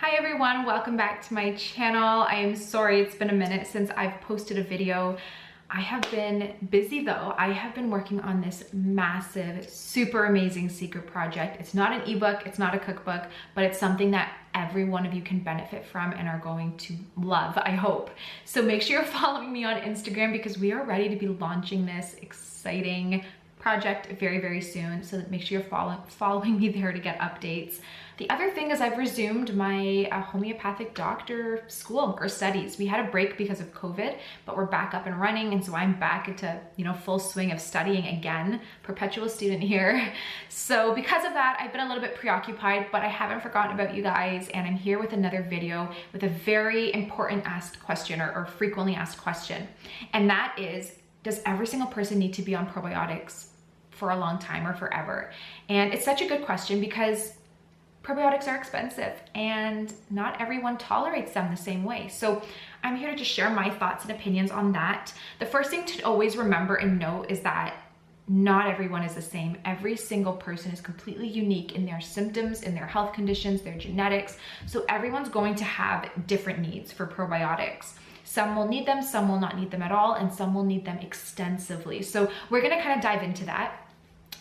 Hi everyone, welcome back to my channel. I am sorry it's been a minute since I've posted a video. I have been busy though. I have been working on this massive, super amazing secret project. It's not an ebook, it's not a cookbook, but it's something that every one of you can benefit from and are going to love, I hope. So make sure you're following me on Instagram because we are ready to be launching this exciting project very, very soon. So make sure you're following me there to get updates. The other thing is I've resumed my homeopathic doctor school or studies. We had a break because of COVID, but we're back up and running. And so I'm back into, full swing of studying again, perpetual student here. So because of that, I've been a little bit preoccupied, but I haven't forgotten about you guys. And I'm here with another video with a very important asked question or frequently asked question. And that is, does every single person need to be on probiotics for a long time or forever? And it's such a good question because probiotics are expensive and not everyone tolerates them the same way. So I'm here to just share my thoughts and opinions on that. The first thing to always remember and note is that not everyone is the same. Every single person is completely unique in their symptoms, in their health conditions, their genetics. So everyone's going to have different needs for probiotics. Some will need them, some will not need them at all, and some will need them extensively. So we're gonna kind of dive into that.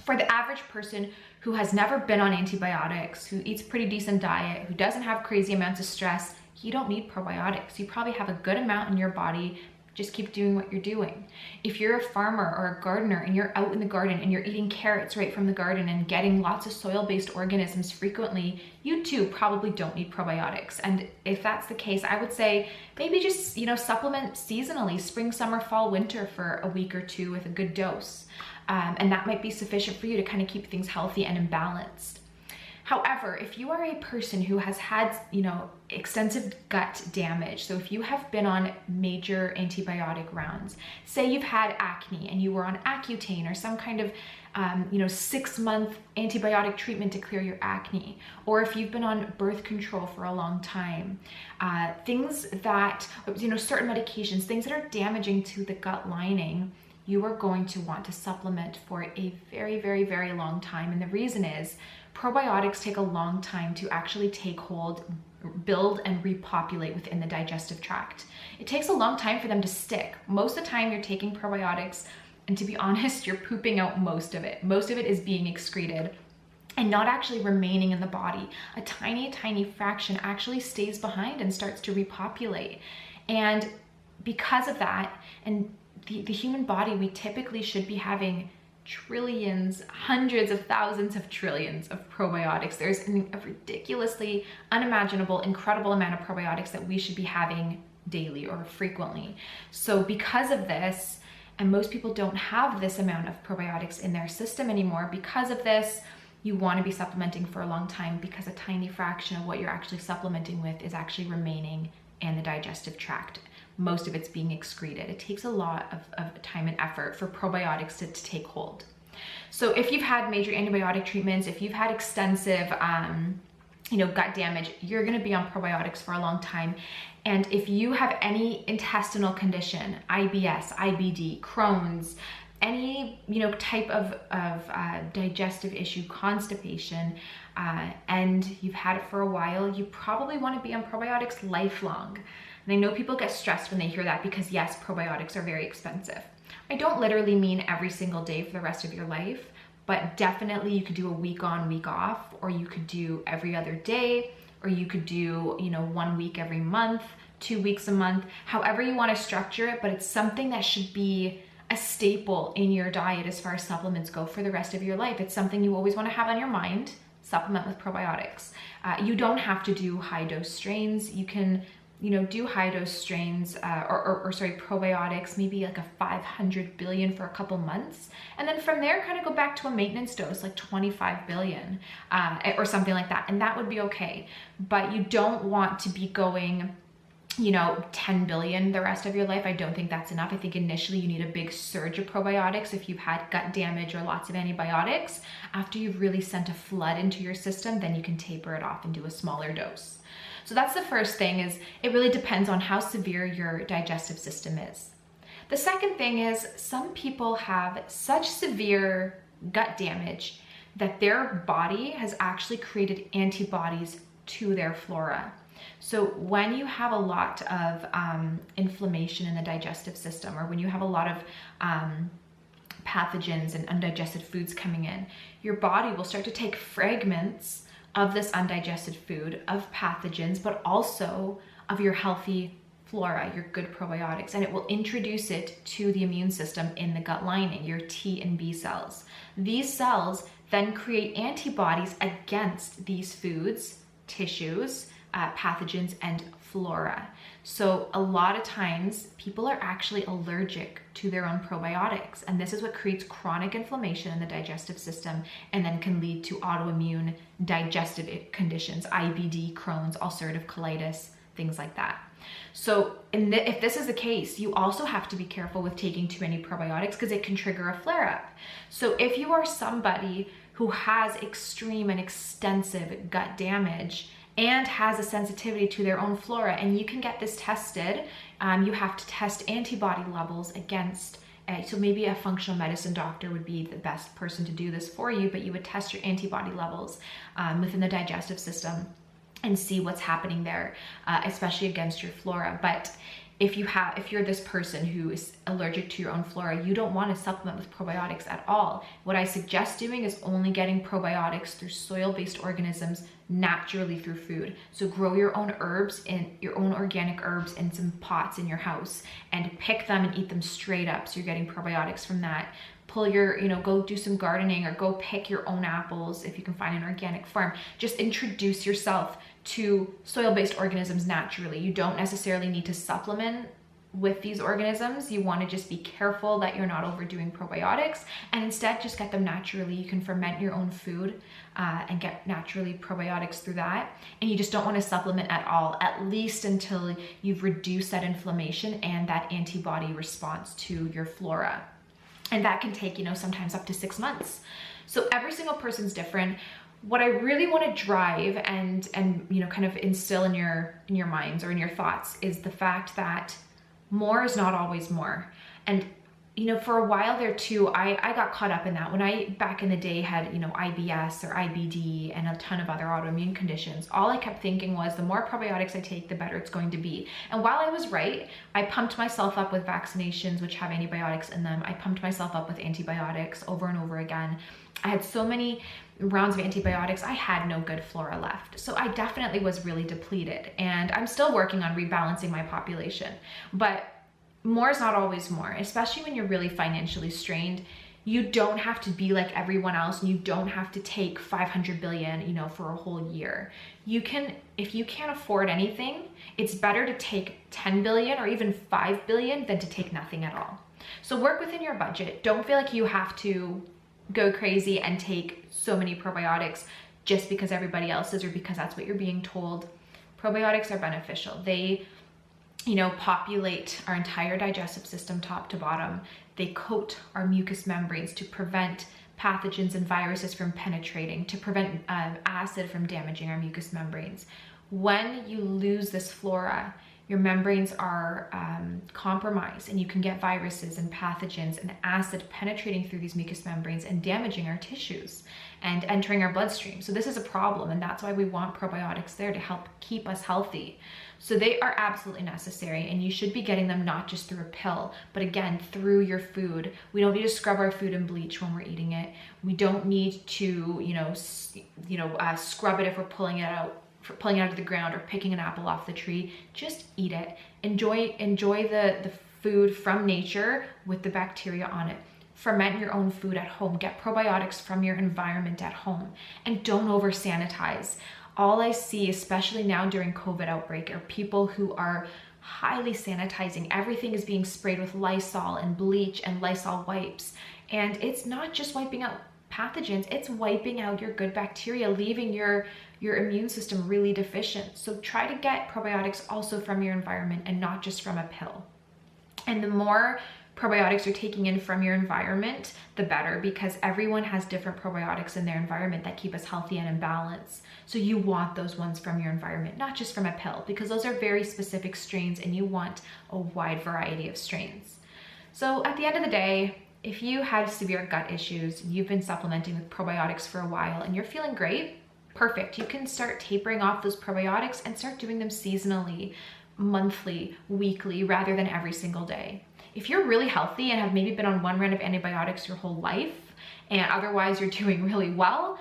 For the average person who has never been on antibiotics, who eats a pretty decent diet, who doesn't have crazy amounts of stress, you don't need probiotics. You probably have a good amount in your body. Just keep doing what you're doing. If you're a farmer or a gardener and you're out in the garden and you're eating carrots right from the garden and getting lots of soil-based organisms frequently, you too probably don't need probiotics. And if that's the case, I would say maybe just, supplement seasonally, spring, summer, fall, winter for a week or two with a good dose. And that might be sufficient for you to kind of keep things healthy and imbalanced. However, if you are a person who has had, extensive gut damage, so if you have been on major antibiotic rounds, say you've had acne and you were on Accutane or some kind of, 6-month antibiotic treatment to clear your acne, or if you've been on birth control for a long time, things that, certain medications, things that are damaging to the gut lining, you are going to want to supplement for a very, very, very long time. And the reason is probiotics take a long time to actually take hold, build, and repopulate within the digestive tract. It takes a long time for them to stick. Most of the time you're taking probiotics, and to be honest, you're pooping out most of it. Most of it is being excreted and not actually remaining in the body. A tiny, tiny fraction actually stays behind and starts to repopulate. And because of that, and the human body, we typically should be having trillions, hundreds of thousands of trillions of probiotics. There's a ridiculously unimaginable, incredible amount of probiotics that we should be having daily or frequently. So because of this, and most people don't have this amount of probiotics in their system anymore, because of this, you want to be supplementing for a long time because a tiny fraction of what you're actually supplementing with is actually remaining in the digestive tract. Most of it's being excreted. It takes a lot of time and effort for probiotics to take hold. So if you've had major antibiotic treatments, if you've had extensive gut damage, you're going to be on probiotics for a long time. And if you have any intestinal condition, IBS, IBD, Crohn's, any type of digestive issue, constipation, and you've had it for a while, you probably want to be on probiotics lifelong. And I know people get stressed when they hear that because yes, probiotics are very expensive. I don't literally mean every single day for the rest of your life, but definitely you could do a week on, week off, or you could do every other day, or you could do, 1 week every month, 2 weeks a month, however you want to structure it, but it's something that should be a staple in your diet as far as supplements go for the rest of your life. It's something you always want to have on your mind. Supplement with probiotics. You don't have to do high dose strains. You can do high dose strains probiotics, maybe like a 500 billion for a couple months. And then from there, kind of go back to a maintenance dose, like 25 billion or something like that. And that would be okay. But you don't want to be going 10 billion the rest of your life. I don't think that's enough. I think initially you need a big surge of probiotics if you've had gut damage or lots of antibiotics. After you've really sent a flood into your system, then you can taper it off and do a smaller dose. So that's the first thing, is it really depends on how severe your digestive system is. The second thing is some people have such severe gut damage that their body has actually created antibodies to their flora. So when you have a lot of inflammation in the digestive system, or when you have a lot of pathogens and undigested foods coming in, your body will start to take fragments of this undigested food, of pathogens, but also of your healthy flora, your good probiotics, and it will introduce it to the immune system in the gut lining, your T and B cells. These cells then create antibodies against these foods, tissues, pathogens, and flora. So a lot of times people are actually allergic to their own probiotics, and this is what creates chronic inflammation in the digestive system and then can lead to autoimmune digestive conditions, IBD, Crohn's, ulcerative colitis, things like that. So if this is the case, you also have to be careful with taking too many probiotics because it can trigger a flare-up. So if you are somebody who has extreme and extensive gut damage and has a sensitivity to their own flora, and you can get this tested, you have to test antibody levels against, so maybe a functional medicine doctor would be the best person to do this for you, but you would test your antibody levels within the digestive system and see what's happening there, especially against your flora. But if you're this person who is allergic to your own flora, you don't want to supplement with probiotics at all. What I suggest doing is only getting probiotics through soil-based organisms naturally through food. So grow your own herbs and your own organic herbs in some pots in your house and pick them and eat them straight up. So you're getting probiotics from that. Pull your, go do some gardening or go pick your own apples if you can find an organic farm. Just introduce yourself to soil-based organisms naturally. You don't necessarily need to supplement with these organisms. You want to just be careful that you're not overdoing probiotics, and instead just get them naturally. You can ferment your own food and get naturally probiotics through that. And you just don't want to supplement at all, at least until you've reduced that inflammation and that antibody response to your flora. And that can take, sometimes up to 6 months. So every single person's different. What I really want to drive and kind of instill in your minds or in your thoughts is the fact that more is not always more. And for a while there too, I got caught up in that. When I back in the day had IBS or IBD and a ton of other autoimmune conditions, all I kept thinking was the more probiotics I take, the better it's going to be. And while I was right, I pumped myself up with vaccinations which have antibiotics in them. I pumped myself up with antibiotics over and over again. I had so many rounds of antibiotics, I had no good flora left. So I definitely was really depleted, and I'm still working on rebalancing my population. But more is not always more, especially when you're really financially strained. You don't have to be like everyone else, and you don't have to take 500 billion, for a whole year. You can, if you can't afford anything, it's better to take 10 billion or even 5 billion than to take nothing at all. So work within your budget. Don't feel like you have to go crazy and take so many probiotics just because everybody else is or because that's what you're being told. Probiotics are beneficial. They populate our entire digestive system top to bottom. They coat our mucous membranes to prevent pathogens and viruses from penetrating, to prevent acid from damaging our mucous membranes. When you lose this flora, your membranes are compromised, and you can get viruses and pathogens and acid penetrating through these mucous membranes and damaging our tissues and entering our bloodstream. So this is a problem, and that's why we want probiotics there to help keep us healthy. So they are absolutely necessary, and you should be getting them not just through a pill, but again, through your food. We don't need to scrub our food in bleach when we're eating it. We don't need to, scrub it if we're pulling it out of the ground or picking an apple off the tree. Just eat it. Enjoy the food from nature with the bacteria on it. Ferment your own food at home. Get probiotics from your environment at home, and don't over sanitize. All I see, especially now during COVID outbreak, are people who are highly sanitizing. Everything is being sprayed with Lysol and bleach and Lysol wipes. And it's not just wiping out pathogens, it's wiping out your good bacteria, leaving your immune system really deficient. So try to get probiotics also from your environment and not just from a pill. And the more probiotics you're taking in from your environment, the better, because everyone has different probiotics in their environment that keep us healthy and in balance. So you want those ones from your environment, not just from a pill, because those are very specific strains and you want a wide variety of strains. So at the end of the day, if you have severe gut issues, you've been supplementing with probiotics for a while and you're feeling great, perfect. You can start tapering off those probiotics and start doing them seasonally, monthly, weekly, rather than every single day. If you're really healthy and have maybe been on one round of antibiotics your whole life, and otherwise you're doing really well,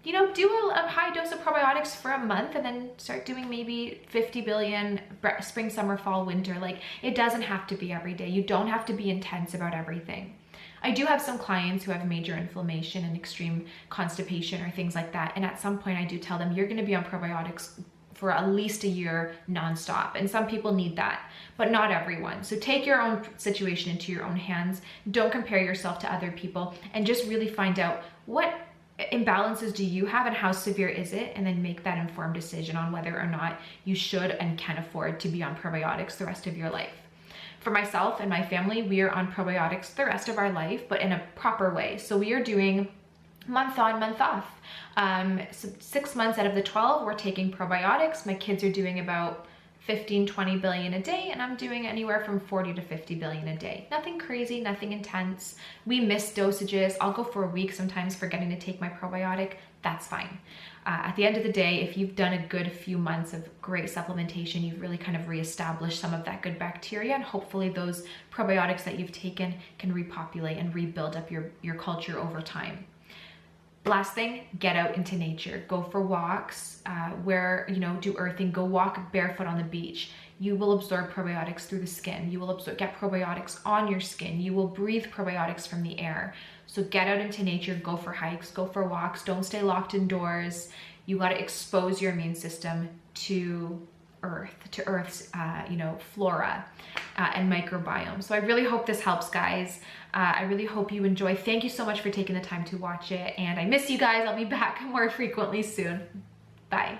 you know, do a high dose of probiotics for a month and then start doing maybe 50 billion spring, summer, fall, winter. Like, it doesn't have to be every day. You don't have to be intense about everything. I do have some clients who have major inflammation and extreme constipation or things like that. And at some point I do tell them, you're gonna be on probiotics for at least a year nonstop. And some people need that, but not everyone. So take your own situation into your own hands. Don't compare yourself to other people, and just really find out what imbalances do you have and how severe is it, and then make that informed decision on whether or not you should and can afford to be on probiotics the rest of your life. For myself and my family, we are on probiotics the rest of our life, but in a proper way. So we are doing month on, month off. So 6 months out of the 12, we're taking probiotics. My kids are doing about 15, 20 billion a day, and I'm doing anywhere from 40 to 50 billion a day. Nothing crazy, nothing intense. We miss dosages. I'll go for a week sometimes forgetting to take my probiotic. That's fine. At the end of the day, if you've done a good few months of great supplementation, you've really kind of reestablished some of that good bacteria, and hopefully those probiotics that you've taken can repopulate and rebuild up your culture over time. Last thing, get out into nature. Go for walks, do earthing, go walk barefoot on the beach. You will absorb probiotics through the skin. You will get probiotics on your skin. You will breathe probiotics from the air. So get out into nature, go for hikes, go for walks. Don't stay locked indoors. You got to expose your immune system to Earth's flora and microbiome. So I really hope this helps, guys. I really hope you enjoy. Thank you so much for taking the time to watch it, and I miss you guys. I'll be back more frequently soon. Bye.